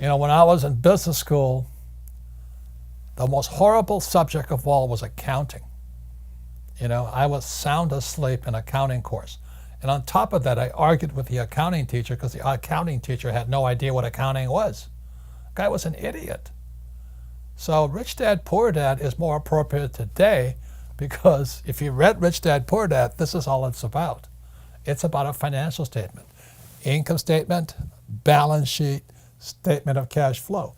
You know, when I was in business school, the most horrible subject of all was accounting. You know, I was sound asleep in accounting course. And on top of that, I argued with the accounting teacher because the accounting teacher had no idea what accounting was. The guy was an idiot. So Rich Dad, Poor Dad is more appropriate today because if you read Rich Dad, Poor Dad, this is all it's about. It's about a financial statement. Income statement, balance sheet, statement of cash flow.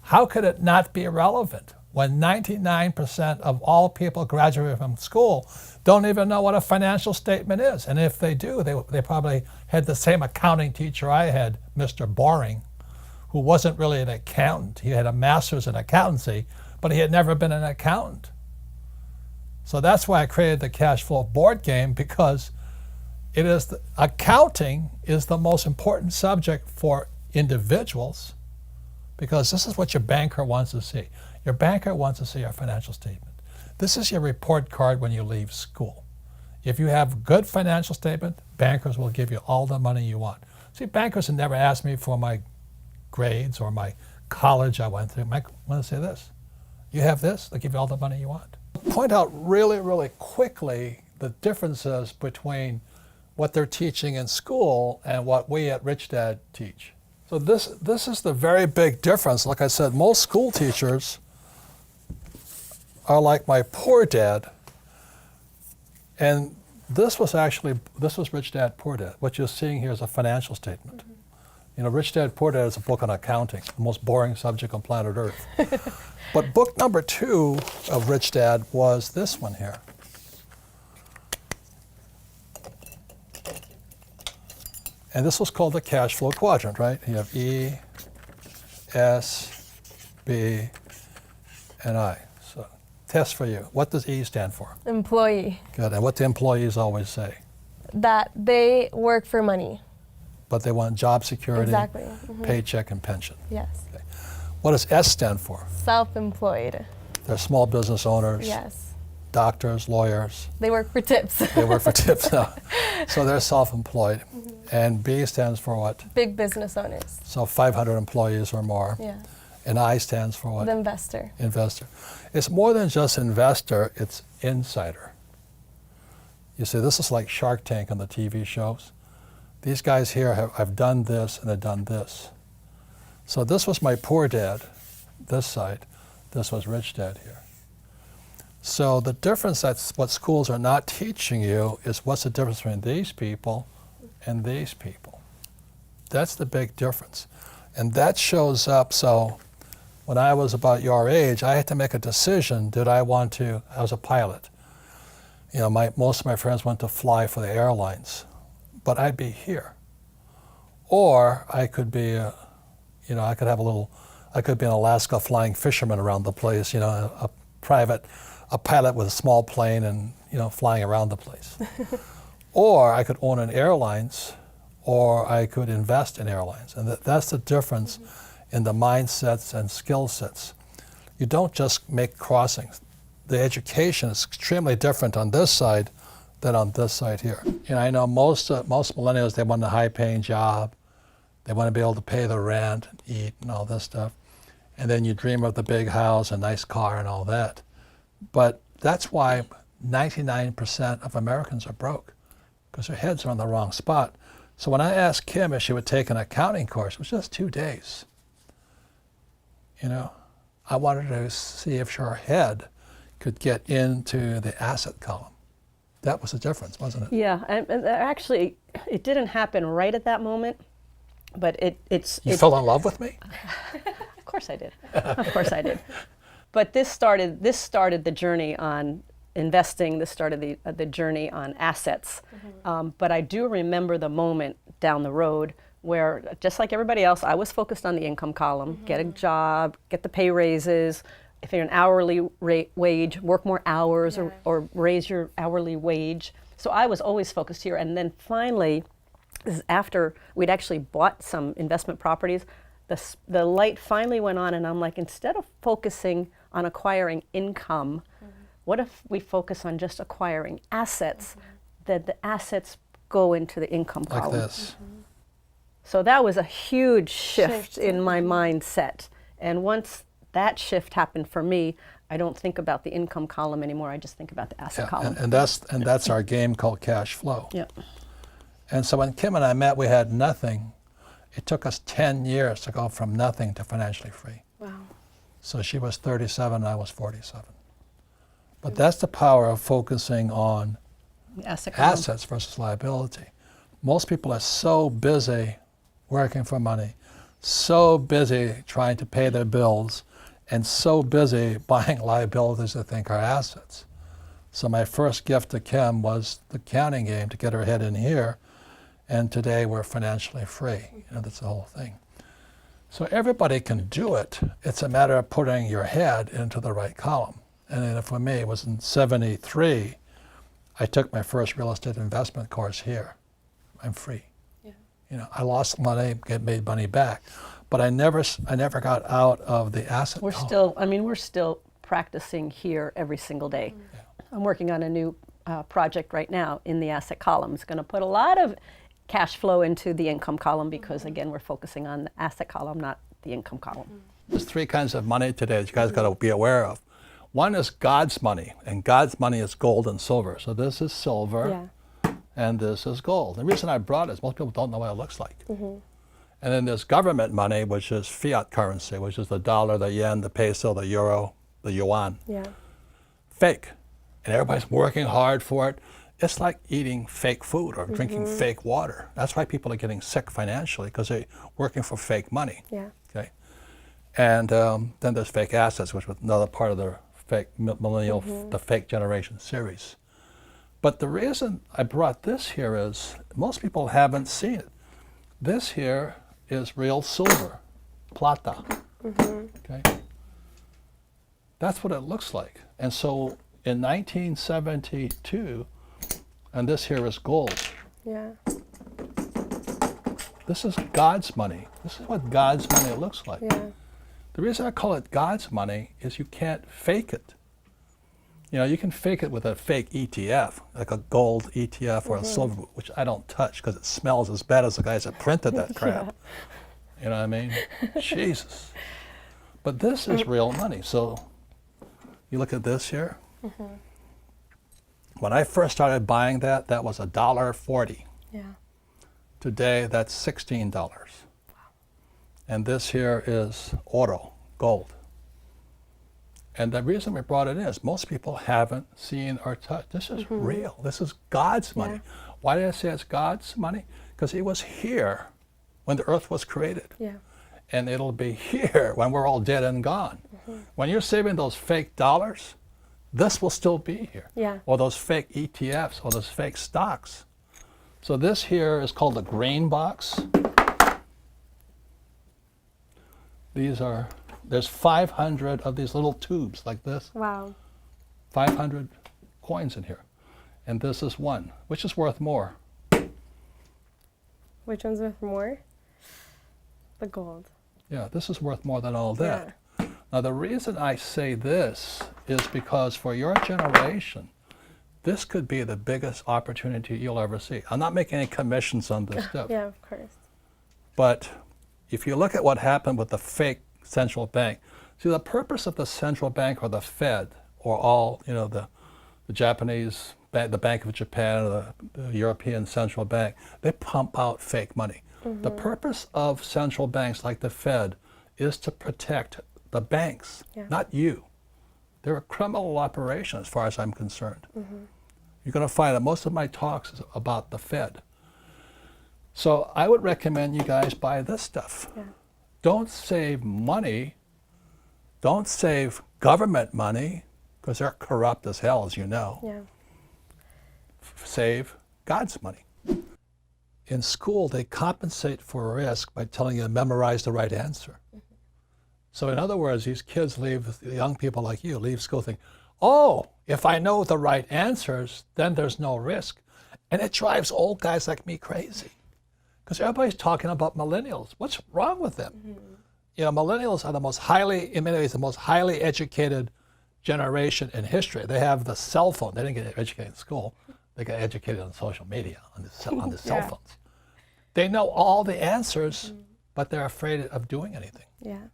How could it not be relevant when 99% of all people graduating from school don't even know what a financial statement is? And if they do, they probably had the same accounting teacher I had, Mr. Boring, who wasn't really an accountant. He had a master's in accountancy, but he had never been an accountant. So that's why I created the cash flow board game, because accounting is the most important subject for individuals, because this is what your banker wants to see. Your banker wants to see your financial statement. This is your report card when you leave school. If you have good financial statement, bankers will give you all the money you want. See, bankers have never asked me for my grades or my college I went through. I want to say this. You have this, they'll give you all the money you want. Point out really, really quickly the differences between what they're teaching in school and what we at Rich Dad teach. So this is the very big difference. Like I said, most school teachers are like my poor dad. And this was Rich Dad, Poor Dad. What you're seeing here is a financial statement. Mm-hmm. You know, Rich Dad, Poor Dad is a book on accounting, the most boring subject on planet Earth. But book number 2 of Rich Dad was this one here. And this was called the cash flow quadrant, right? You have E, S, B, and I. So, test for you. What does E stand for? Employee. Good. And what do employees always say? That they work for money. But they want job security, exactly. Mm-hmm. Paycheck, and pension. Yes. Okay. What does S stand for? Self-employed. They're small business owners. Yes. Doctors, lawyers. They work for tips. They work for tips now. So they're self-employed. Mm-hmm. And B stands for what? Big business owners. So 500 employees or more. Yeah. And I stands for what? The investor. Investor. It's more than just investor, it's insider. You see, this is like Shark Tank on the TV shows. These guys here have done this and they've done this. So this was my poor dad, this side. This was Rich Dad here. So the difference, that's what schools are not teaching you, is what's the difference between these people and these people. That's the big difference. And that shows up, so when I was about your age, I had to make a decision. I was a pilot. You know, most of my friends went to fly for the airlines, but I'd be here. Or I could be, I could be in Alaska flying fishermen around the place, a pilot with a small plane and, flying around the place. Or I could own an airlines, or I could invest in airlines. And that's the difference in the mindsets and skill sets. You don't just make crossings. The education is extremely different on this side than on this side here. I know most millennials, they want a high-paying job. They want to be able to pay the rent, and eat, and all this stuff. And then you dream of the big house, a nice car, and all that. But that's why 99% of Americans are broke, because their heads are on the wrong spot. So when I asked Kim if she would take an accounting course, it was just 2 days. I wanted to see if her head could get into the asset column. That was the difference, wasn't it? Yeah, and actually, it didn't happen right at that moment, but You fell in love with me? Of course I did. Of course I did. But this started the journey on investing. This started the journey on assets. Mm-hmm. But I do remember the moment down the road where, just like everybody else, I was focused on the income column, mm-hmm. get a job, get the pay raises. If you're an hourly wage, work more hours, yeah. or raise your hourly wage. So I was always focused here. And then finally, this is after we'd actually bought some investment properties, the light finally went on, and I'm like, instead of focusing on acquiring income, mm-hmm. what if we focus on just acquiring assets, mm-hmm. that the assets go into the income column? Like this. Mm-hmm. So that was a huge shift Shift. in my mindset. And once that shift happened for me, I don't think about the income column anymore. I just think about the asset Yeah, column. and that's our game called cash flow. Yeah. And so when Kim and I met, we had nothing. It took us 10 years to go from nothing to financially free. Wow. So she was 37, I was 47. But that's the power of focusing on The asset column. assets versus liability. Most people are so busy working for money, so busy trying to pay their bills, and so busy buying liabilities they think are assets. So my first gift to Kim was the counting game to get her head in here, and today we're financially free. You know, that's the whole thing. So everybody can do it. It's a matter of putting your head into the right column. And then for me, it was in '73, I took my first real estate investment course here. I'm free. Yeah. You know, I lost money, made money back, but I never got out of the asset We're column. we're still practicing here every single day. I'm working on a new project right now in the asset column. It's going to put a lot of cash flow into the income column because, again, we're focusing on the asset column, not the income column. There's three kinds of money today that you guys got to be aware of. One is God's money, and God's money is gold and silver. So this is silver, Yeah. and this is gold. The reason I brought it is most people don't know what it looks like. And then there's government money, which is fiat currency, which is the dollar, the yen, the peso, the euro, the yuan. Yeah. Fake. And everybody's working hard for it. It's like eating fake food or drinking fake water. That's why people are getting sick financially, because they're working for fake money. Yeah. Okay. And then there's fake assets, which was another part of the fake millennial, the fake generation series. But the reason I brought this here is most people haven't seen it. This here is real silver, plata. Okay. That's what it looks like. And so in 1972, and this here is gold. Yeah. This is God's money. This is what God's money looks like. Yeah. The reason I call it God's money is you can't fake it. You know, you can fake it with a fake ETF, like a gold ETF or a silver, which I don't touch because it smells as bad as the guys that printed that crap. You know what I mean? Jesus. But this is real money. So you look at this here. When I first started buying that, that was $1.40. Yeah. Today, that's $16. And this here is oro, gold. And the reason we brought it in is most people haven't seen or touched. This is real. This is God's money. Yeah. Why did I say it's God's money? Because it was here when the earth was created. Yeah. And it'll be here when we're all dead and gone. When you're saving those fake dollars, this will still be here. Yeah. Or those fake ETFs or those fake stocks. So this here is called the grain box. There's 500 of these little tubes like this, Wow. 500 coins in here. And this is one, which is worth more. Which one's worth more? The gold. Yeah, this is worth more than all that. Now the reason I say this is because for your generation, this could be the biggest opportunity you'll ever see. I'm not making any commissions on this stuff. Yeah, of course. But if you look at what happened with the fake central bank, see the purpose of the central bank or the Fed or all, you know, the Japanese, the Bank of Japan or the European Central Bank, they pump out fake money. The purpose of central banks like the Fed is to protect the banks, not you. They're a criminal operation as far as I'm concerned. You're going to find that most of my talks is about the Fed. So I would recommend you guys buy this stuff. Yeah. Don't save money. Don't save government money, because they're corrupt as hell, as you know. Yeah. Save God's money. In school, they compensate for risk by telling you to memorize the right answer. So in other words, these kids leave, young people like you, leave school thinking, oh, if I know the right answers, then there's no risk. And it drives old guys like me crazy. Because everybody's talking about millennials. What's wrong with them? You know, millennials are the most highly, in many ways, the most highly educated generation in history. They have the cell phone. They didn't get educated in school. They got educated on social media, on the cell Yeah. phones. They know all the answers, but they're afraid of doing anything. Yeah.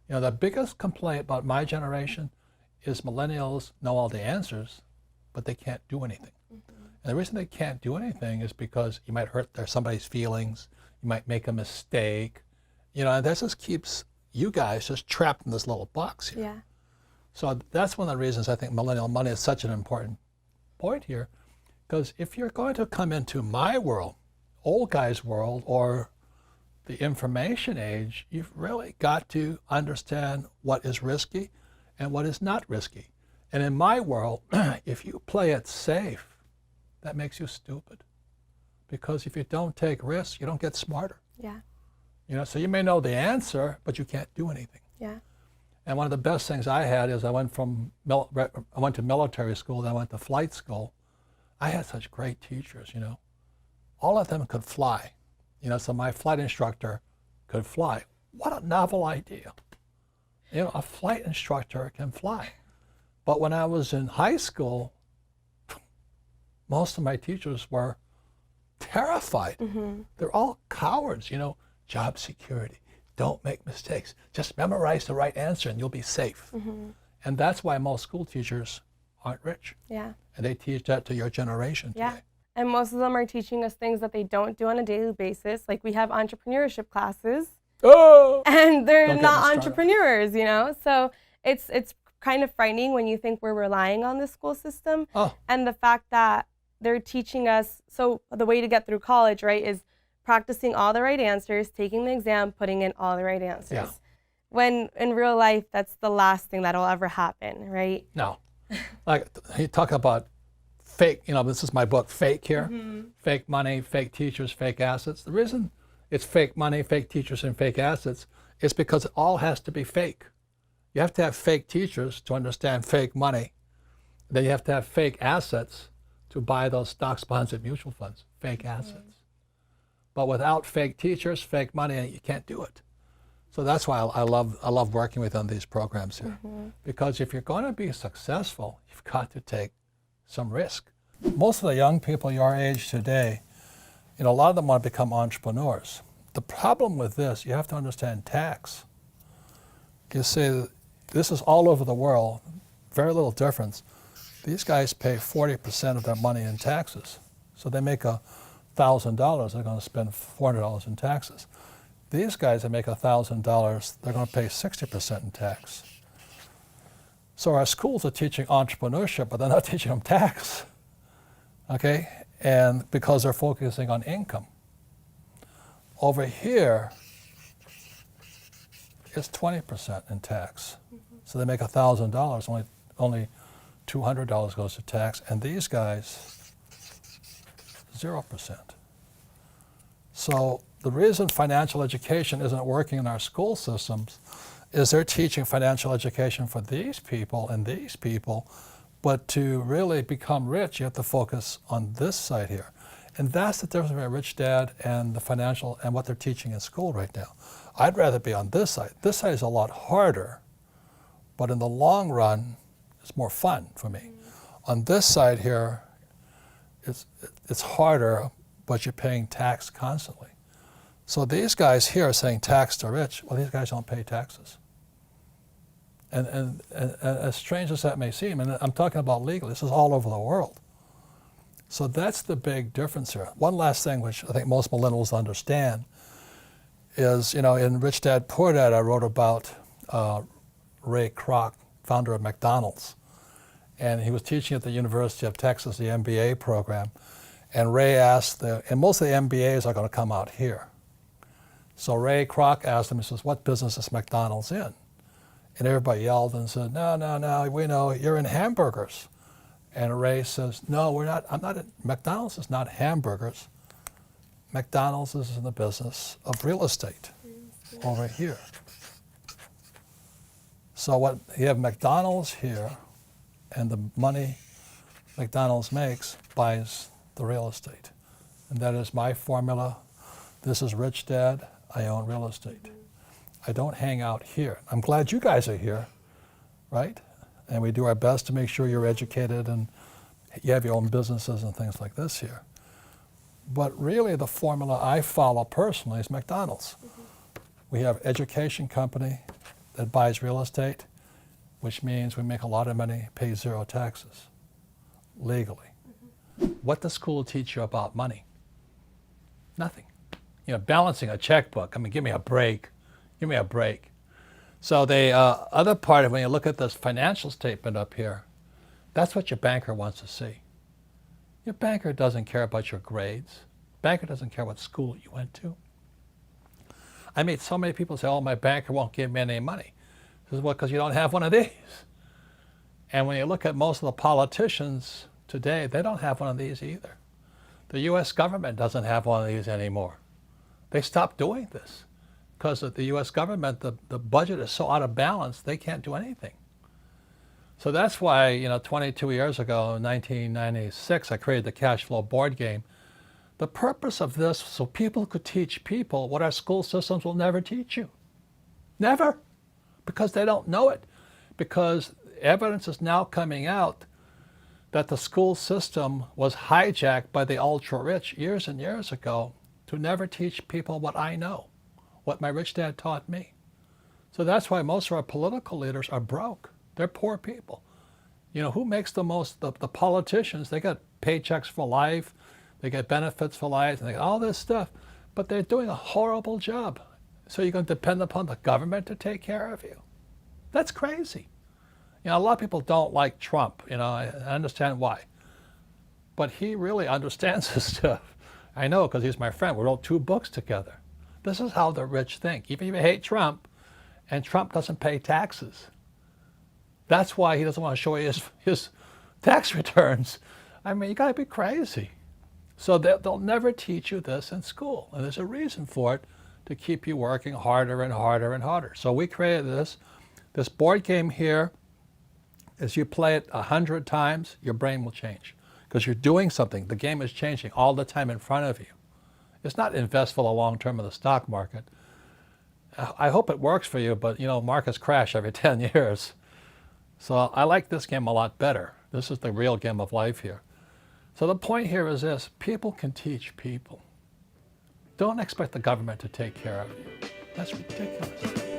You know, the biggest complaint about my generation is millennials know all the answers, but they can't do anything. And the reason they can't do anything is because you might hurt somebody's feelings, you might make a mistake, you know, and that just keeps you guys just trapped in this little box here. Yeah. So that's one of the reasons I think millennial money is such an important point here, because if you're going to come into my world, old guy's world, or the information age, you've really got to understand what is risky and what is not risky. And in my world, if you play it safe, that makes you stupid. Because if you don't take risks, you don't get smarter. Yeah. You know, so you may know the answer, but you can't do anything. Yeah. And one of the best things I had is I went to military school, then I went to flight school. I had such great teachers, you know. All of them could fly. You know, so my flight instructor could fly. What a novel idea. You know, a flight instructor can fly. But when I was in high school, most of my teachers were terrified. They're all cowards, you know, job security. Don't make mistakes. Just memorize the right answer and you'll be safe. And that's why most school teachers aren't rich. Yeah. And they teach that to your generation Yeah. today. And most of them are teaching us things that they don't do on a daily basis. Like we have entrepreneurship classes, Oh! and they're Don't get not me started. entrepreneurs, you know? So it's kind of frightening when you think we're relying on the school system. Oh, And the fact that they're teaching us, so the way to get through college, right, is practicing all the right answers, taking the exam, putting in all the right answers. Yeah. When in real life, that's the last thing that'll ever happen, right? no. Like, you talk about fake, you know, this is my book, Fake here. Fake money, fake teachers, fake assets. The reason it's fake money, fake teachers, and fake assets is because it all has to be fake. You have to have fake teachers to understand fake money. Then you have to have fake assets to buy those stocks, bonds, and mutual funds, fake assets. But without fake teachers, fake money, you can't do it. So that's why I love working with on these programs here. Because if you're going to be successful, you've got to take some risk. Most of the young people your age today, you know, a lot of them want to become entrepreneurs. The problem with this, you have to understand tax. You see, this is all over the world, very little difference. These guys pay 40% of their money in taxes. So they make $1,000, they're going to spend $400 in taxes. These guys that make $1,000, they're going to pay 60% in tax. So our schools are teaching entrepreneurship, but they're not teaching them tax, okay? And because they're focusing on income. Over here, it's 20% in tax. So they make $1,000, only $200 goes to tax, and these guys, 0%. So the reason financial education isn't working in our school systems is they're teaching financial education for these people and these people, but to really become rich, you have to focus on this side here. And that's the difference between Rich Dad and the financial and what they're teaching in school right now. I'd rather be on this side. This side is a lot harder, but in the long run, it's more fun for me. On this side here, it's harder, but you're paying tax constantly. So these guys here are saying tax to rich. Well, these guys don't pay taxes. And as strange as that may seem, and I'm talking about legal, this is all over the world. So that's the big difference here. One last thing, which I think most millennials understand, is, you know, in Rich Dad, Poor Dad, I wrote about Ray Kroc, founder of McDonald's. And he was teaching at the University of Texas, the MBA program. And Ray asked, and most of the MBAs are going to come out here. So Ray Kroc asked him, he says, what business is McDonald's in? And everybody yelled and said, no, we know you're in hamburgers. And Ray says, no, we're not, I'm not in, McDonald's is not hamburgers. McDonald's is in the business of real estate over here. So what you have McDonald's here, and the money McDonald's makes buys the real estate. And that is my formula. This is Rich Dad, I own real estate. I don't hang out here. I'm glad you guys are here, right? And we do our best to make sure you're educated and you have your own businesses and things like this here. But really the formula I follow personally is McDonald's. We have education company that buys real estate, which means we make a lot of money, pay zero taxes, legally. What does school teach you about money? Nothing. You know, balancing a checkbook, I mean, give me a break. Give me a break. So the other part of when you look at this financial statement up here, that's what your banker wants to see. Your banker doesn't care about your grades. Banker doesn't care what school you went to. I meet so many people say, oh, my banker won't give me any money. This is well, because you don't have one of these. And when you look at most of the politicians today, they don't have one of these either. The U.S. government doesn't have one of these anymore. They stopped doing this because of the U.S. government, the budget is so out of balance, they can't do anything. So that's why, you know, 22 years ago, in 1996, I created the cash flow board game. The purpose of this, so people could teach people what our school systems will never teach you. Never. Because they don't know it. Because evidence is now coming out that the school system was hijacked by the ultra-rich years and years ago to never teach people what I know, what my rich dad taught me. So that's why most of our political leaders are broke. They're poor people. You know, who makes the most? The politicians, they get paychecks for life, they get benefits for life, and they get all this stuff, but they're doing a horrible job. So you're going to depend upon the government to take care of you. That's crazy. You know, a lot of people don't like Trump. You know, I understand why. But he really understands this stuff. I know, because he's my friend. We wrote 2 books together. This is how the rich think. Even if you hate Trump, and Trump doesn't pay taxes. That's why he doesn't want to show you his tax returns. I mean, you got to be crazy. So they'll never teach you this in school. And there's a reason for it, to keep you working harder and harder and harder. So we created this board game here. As you play it 100 times, your brain will change. Because you're doing something. The game is changing all the time in front of you. It's not invest for the long term in the stock market. I hope it works for you, but you know, markets crash every 10 years. So I like this game a lot better. This is the real game of life here. So the point here is this: people can teach people. Don't expect the government to take care of you. That's ridiculous.